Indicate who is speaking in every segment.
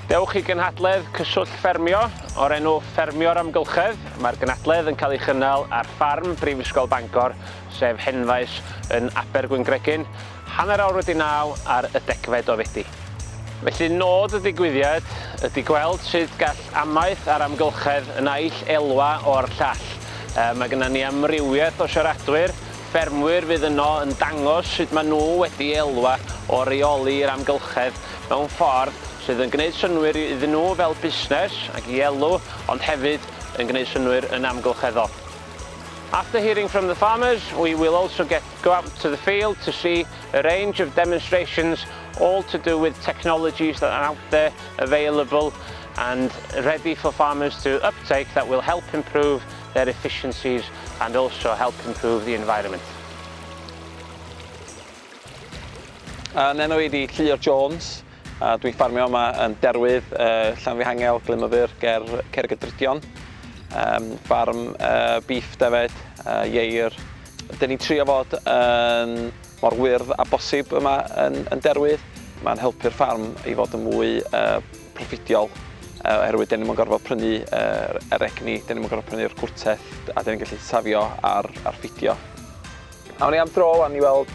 Speaker 1: Dewch i gynhadledd cyswllt ffermio o'r enw Ffermio'r Amgylchedd. Mae'r gynhadledd yn cael ei chynnal ar ffarm Brifysgol Bangor, sef Henfaes yn Abergwyngregyn, hanner awr wedi 9 ar y 10fed o Fedi. Felly nod y digwyddiad ydy gweld sut gall amaeth ar amgylchedd yn aill elwa o'r llall. Mae gennym ni amrywiaeth o siaradwyr, ffermwyr fydd yno yn dangos sut maen nhw wedi elwa o reoli'r amgylchedd mewn ffordd sydd yn gwneud synnwyr iddyn nhw fel busnes ac i elw, ond hefyd yn gwneud synnwyr yn amgylcheddol. After hearing from the farmers, we will also go out to the field to see a range of demonstrations, all to do with technologies that are out there available and ready for farmers to uptake that will help improve their efficiencies and also help improve the environment.
Speaker 2: Enw i di Ffermio'r Jones. Dwi'n ffarmio yma yn Derwydd, Llanfihangel, Glymyfyr, Cergydrudion. Ffarm beef defed, ieir. Dyn ni'n trio fod mor wyrdd a bosib yma yn Derwydd. Mae'n helpu'r ffarm i fod yn mwy proffidiol, oherwydd dyn ni'n gorfod prynu yr egni, dyn ni'n gorfod prynu'r cwrteth a dyn ni'n gallu safio ar ffidio. Awn ni am dro wan i weld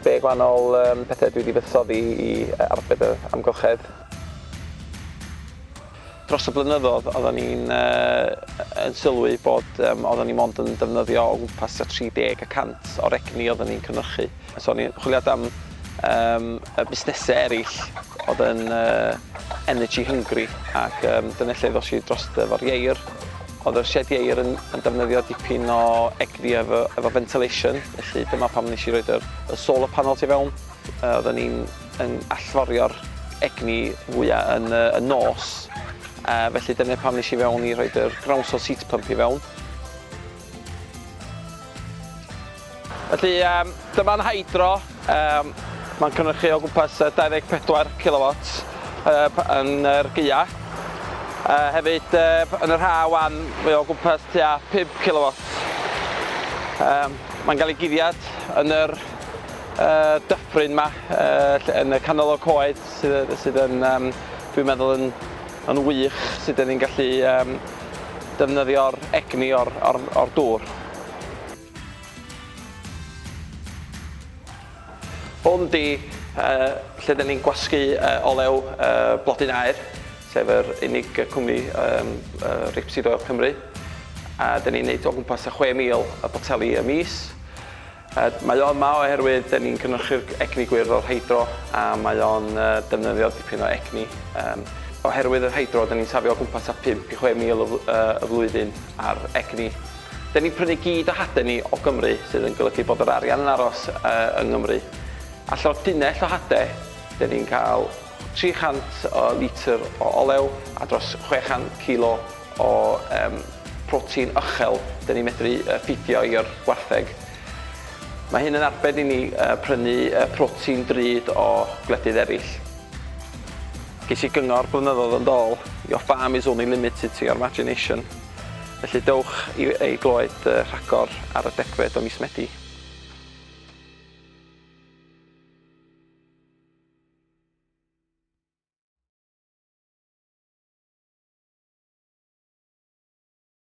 Speaker 2: be gwahanol pethau dwi wedi buddsoddi i arbed y amgylchedd. Dros y blynyddoedd oedden ni'n sylwi bod oedden ni mond yn defnyddio o gwmpas 30% o'r egni oedden ni'n cynhyrchu. So ni'n chwiliad am busnesau eraill oedd yn energy hungry ac dyna lle ddos i dros efo'r ieir. Oedd yr shed ieir yn defnyddio dipyn o egni efo ventilation, felly dyma pam nes i roed y solar panel tu fewn. Oedden ni'n allforio'r egni fwyaf yn nos, felly dyna pam nes i fewn i roed yr ground source heat pump i fewn. Felly dyma'n hydro, mae'n cynhyrchu o gwmpas 24 kW yn yr Gia. Hefyd yn yr Ha wan mae o gwmpas tua 5 kW. Mae'n cael ei guddiad yn yr dyffryn yma yn y canol o coed sydd yn, dwi'n meddwl, yn wych sydd ni'n gallu defnyddio'r egni o'r dŵr. Hwn di lle da ni'n gwasgu olew blodyn aer, sef yr unig cwmni ripsid o Cymru. Da ni'n neud o gwmpas 6,000 y boteli y mis. Mae o yma oherwydd da ni'n cynhyrchu'r egni gwyrdd o'r hydro a mae o'n defnyddio dipyn o egni. Oherwydd yr hydro, da ni'n safio o gwmpas 5,000 i 6,000 y flwyddyn ar egni. Da ni'n prynu gyd o hade ni o Gymru, sydd yn golygu bod yr arian yn aros yng Nghymru. Allan o dunnell o hade, da ni'n cael 300 litr o olew a dros 600 kilo o protein uchel da ni'n medru ffidio i'r gwartheg. Mae hyn yn arbed i ni prynu protein drud o gwledydd eraill. Ges i gyngor blynyddoedd yn dol, your farm is only limited to your imagination. Felly dewch i glywed rhagor ar y 10fed o mis Medi.